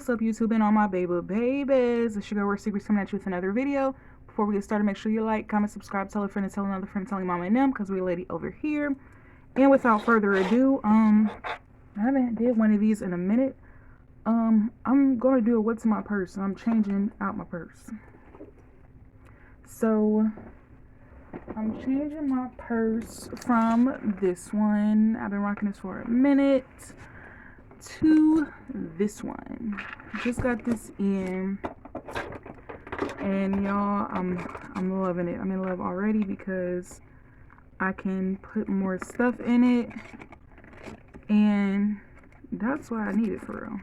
What's up, YouTube and all my babies? It's your girl, Work Secrets, coming at you with another video. Before we get started, make sure you like, comment, subscribe, tell a friend, and tell another friend, telling mama and them, because we're lady over here. And without further ado, I haven't did one of these in a minute. I'm gonna do a what's in my purse. I'm changing out my purse. So I'm changing my purse from this one. I've been rocking this for a minute to this one. Just got this in, and y'all, I'm loving it. I'm in love already because I can put more stuff in it, and that's what I needed for real.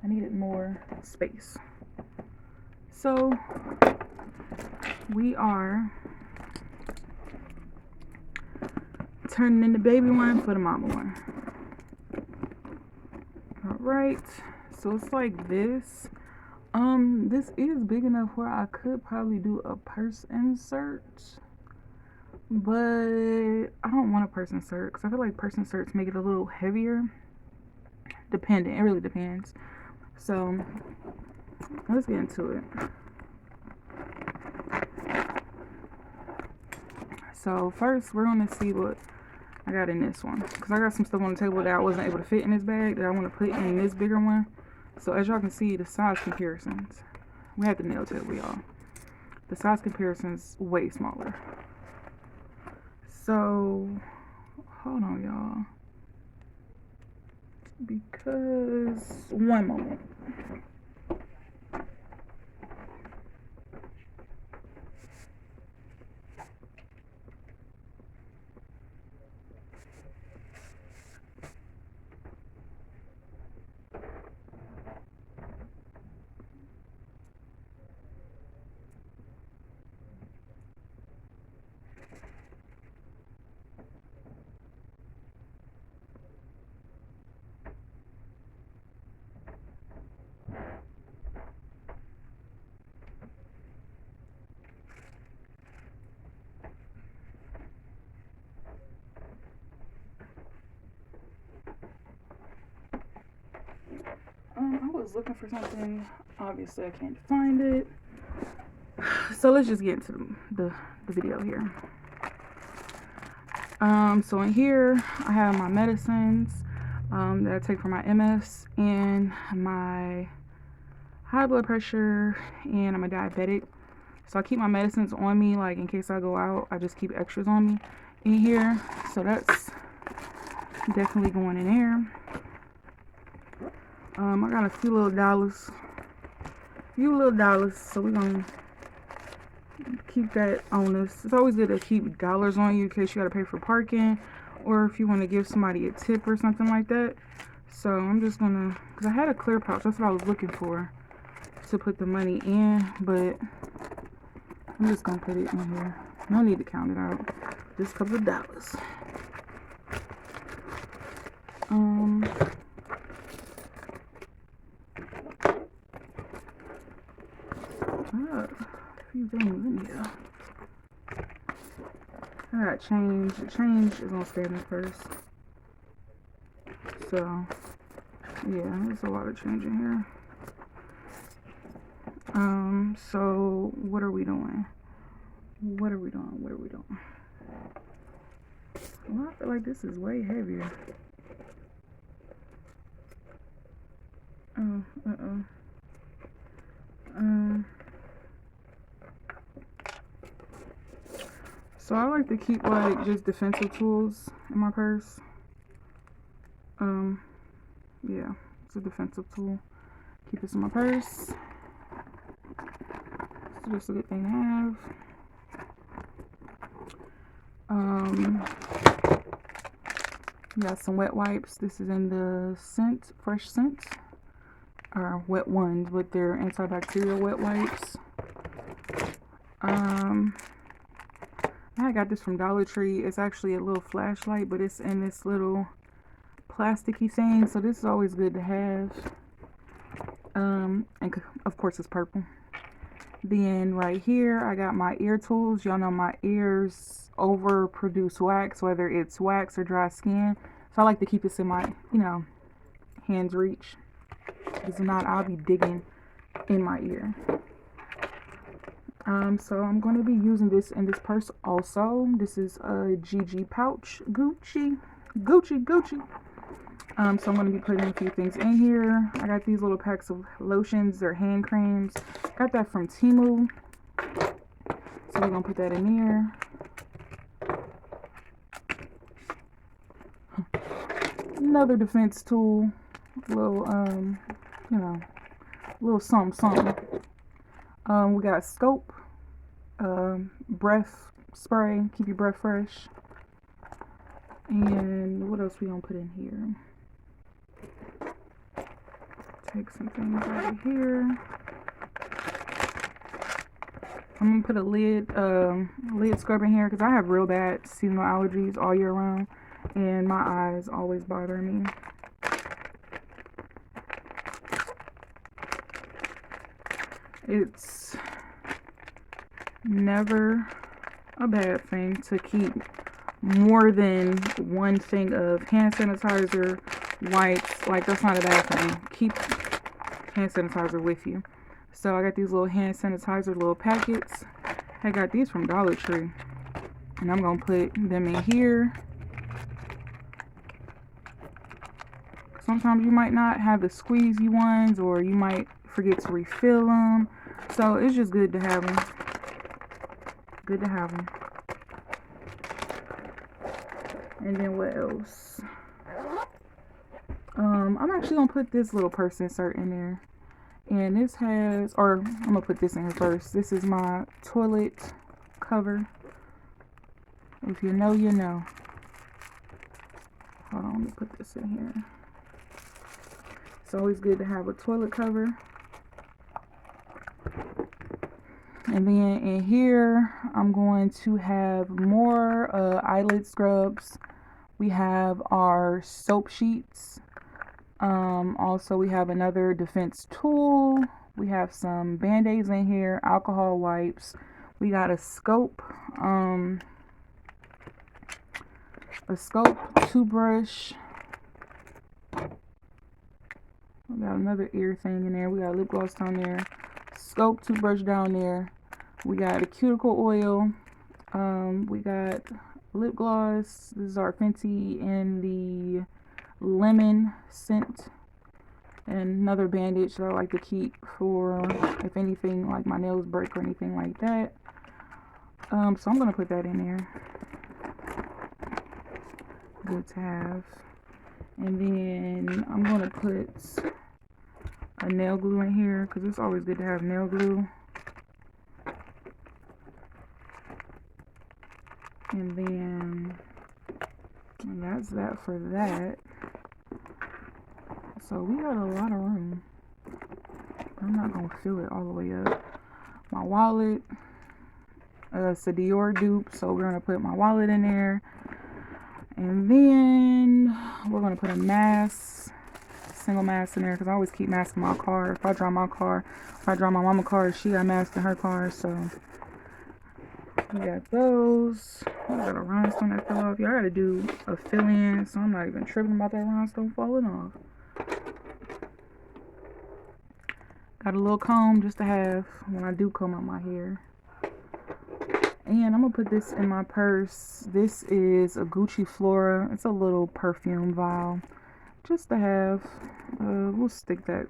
I needed more space. So we are turning in the baby one for the mama one. Alright, so it's like this. This is big enough where I could probably do a purse insert, but I don't want a purse insert because I feel like purse inserts make it a little heavier. Dependent, it really depends. So let's get into it. So first we're gonna see what I got in this one, because I got some stuff on the table that I wasn't able to fit in this bag that I want to put in this bigger one. So as y'all can see, the size comparisons, we had the nail table, y'all. The size comparisons way smaller. So hold on, y'all, because one moment. I was looking for something. Obviously, I can't find it. So let's just get into the video here. So in here, I have my medicines that I take for my MS and my high blood pressure, and I'm a diabetic. So I keep my medicines on me, like in case I go out, I just keep extras on me in here. So that's definitely going in there. I got a few little dollars, so we're gonna keep that on us. It's always good to keep dollars on you in case you gotta pay for parking, or if you want to give somebody a tip or something like that. So I'm just gonna, because I had a clear pouch, that's what I was looking for to put the money in, but I'm just gonna put it in here. No need to count it out, just a couple of dollars. A few things in here. I got change. The change is gonna stay in the purse. So yeah, there's a lot of change in here. So what are we doing? Well, I feel like this is way heavier. So I like to keep like just defensive tools in my purse. Yeah, it's a defensive tool. Keep this in my purse. It's just a good thing to have. Got some wet wipes. This is in the scent, fresh scent, or wet ones, but they're antibacterial wet wipes. I got this from Dollar Tree. It's actually a little flashlight, but it's in this little plasticky thing, so this is always good to have. And of course it's purple. Then right here I got my ear tools. Y'all know my ears overproduce wax, whether it's wax or dry skin, so I like to keep this in my, hands reach. If not, I'll be digging in my ear. So I'm going to be using this in this purse also. This is a GG pouch. Gucci. So I'm going to be putting a few things in here. I got these little packs of lotions or hand creams. Got that from Temu. So we're going to put that in here. Another defense tool. Little, you know, little something. We got scope. Breath spray. Keep your breath fresh. And what else we going to put in here? Take some things out of here. I'm gonna put a lid scrub in here because I have real bad seasonal allergies all year round, and my eyes always bother me. It's never a bad thing to keep more than one thing of hand sanitizer, wipes. Like, that's not a bad thing. Keep hand sanitizer with you. So I got these little hand sanitizer little packets. I got these from Dollar Tree, and I'm gonna put them in here. Sometimes you might not have the squeezy ones, or you might forget to refill them, so it's just good to have them. And then what else? I'm actually gonna put this little purse insert in there. And this has, or I'm gonna put this in here first. This is my toilet cover. If you know, you know. Hold on, let me put this in here. It's always good to have a toilet cover. And then in here, I'm going to have more eyelid scrubs. We have our soap sheets. Also, we have another defense tool. We have some band-aids in here, alcohol wipes. We got a scope, toothbrush. We got another ear thing in there. We got lip gloss down there, scope, toothbrush down there. We got a cuticle oil. We got lip gloss. This is our Fenty in the lemon scent, and another bandage that I like to keep for if anything like my nails break or anything like that. So I'm gonna put that in there. Good to have. And then I'm gonna put a nail glue in here because it's always good to have nail glue. And then that's that for that. So we got a lot of room. I'm not gonna fill it all the way up. My wallet. It's a Dior dupe, so we're gonna put my wallet in there. And then we're gonna put a mask, single mask in there, because I always keep masks in my car. If I drive my mama's car, she got a mask in her car, so we got those. I got a rhinestone that fell off. Y'all gotta do a fill in, so I'm not even tripping about that rhinestone falling off. Got a little comb just to have when I do comb out my hair. And I'm gonna put this in my purse. This is a Gucci Flora. It's a little perfume vial just to have. We'll stick that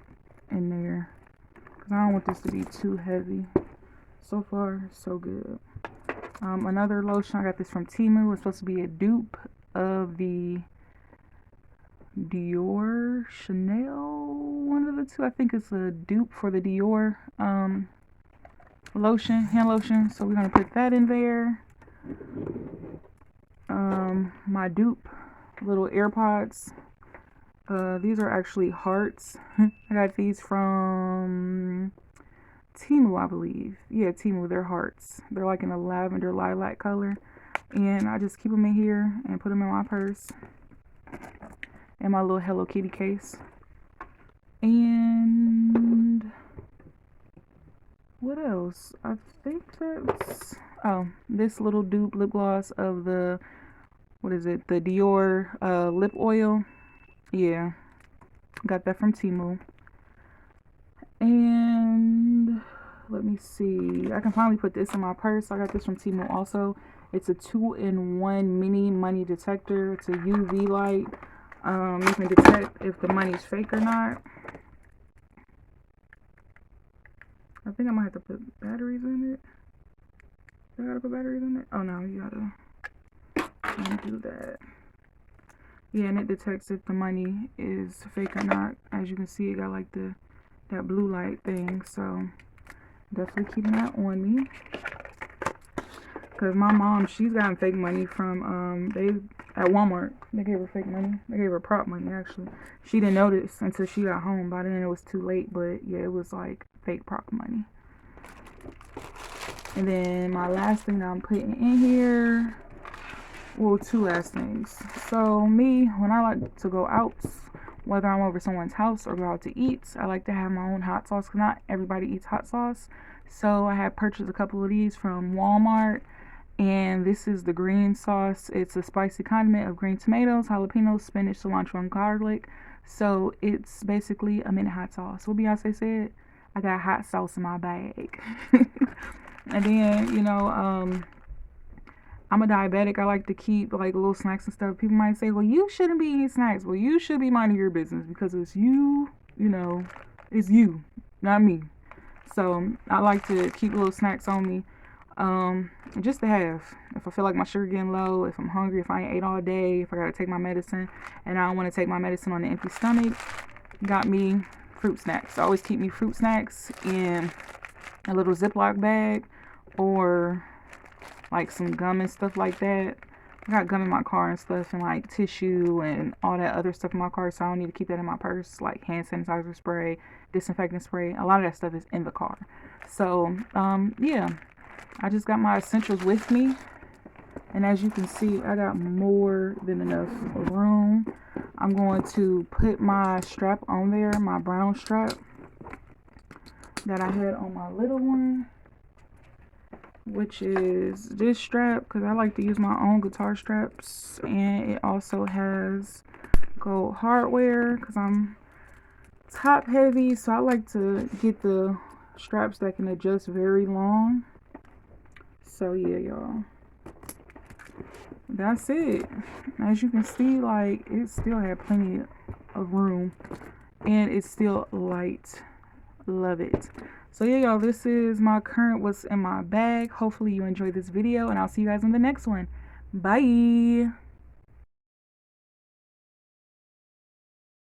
in there because I don't want this to be too heavy. So far, so good. Another lotion. I got this from Temu. It's supposed to be a dupe of the Dior Chanel, one of the two. I think it's a dupe for the Dior lotion, hand lotion. So we're gonna put that in there. My dupe little AirPods. These are actually hearts. I got these from Temu, I believe. Yeah, Temu. They're hearts. They're like in a lavender lilac color, and I just keep them in here and put them in my purse. And my little Hello Kitty case. And what else? I think that's, oh, this little dupe lip gloss of the, what is it? The Dior lip oil. Yeah, got that from Temu. And let me see. I can finally put this in my purse. I got this from Temu also. It's a 2-in-1 mini money detector. It's a UV light. You can detect if the money's fake or not. I think I might have to put batteries in it. I gotta put batteries in it? Oh no, you gotta do that. Yeah, and it detects if the money is fake or not. As you can see, it got like that blue light thing. So definitely keeping that on me. Cause my mom, she's gotten fake money from they at Walmart. They gave her fake money. They gave her prop money actually. She didn't notice until she got home. By then it was too late. But yeah, it was like fake prop money. And then my last thing that I'm putting in here, well, two last things. So me, when I like to go out, whether I'm over someone's house or go out to eat, I like to have my own hot sauce because not everybody eats hot sauce. So I had purchased a couple of these from Walmart. And this is the green sauce. It's a spicy condiment of green tomatoes, jalapenos, spinach, cilantro, and garlic. So it's basically a minute hot sauce. What Beyonce said, I got hot sauce in my bag. And then, I'm a diabetic. I like to keep like little snacks and stuff. People might say, well, you shouldn't be eating snacks. Well, you should be minding your business because it's you, it's you, not me. So I like to keep little snacks on me. Just to have. If I feel like my sugar getting low, if I'm hungry, if I ain't ate all day, if I gotta take my medicine and I don't want to take my medicine on an empty stomach, got me fruit snacks. I always keep me fruit snacks in a little Ziploc bag or like some gum and stuff like that. I got gum in my car and stuff and like tissue and all that other stuff in my car, so I don't need to keep that in my purse, like hand sanitizer spray, disinfectant spray. A lot of that stuff is in the car. So, yeah. I just got my essentials with me. And as you can see, I got more than enough room. I'm going to put my strap on there, my brown strap that I had on my little one, which is this strap because I like to use my own guitar straps. And it also has gold hardware because I'm top heavy, so I like to get the straps that can adjust very long. So yeah, y'all, that's it. As you can see, like, it still had plenty of room and it's still light. Love it. So yeah, y'all, this is my current what's in my bag. Hopefully you enjoyed this video and I'll see you guys in the next one. Bye.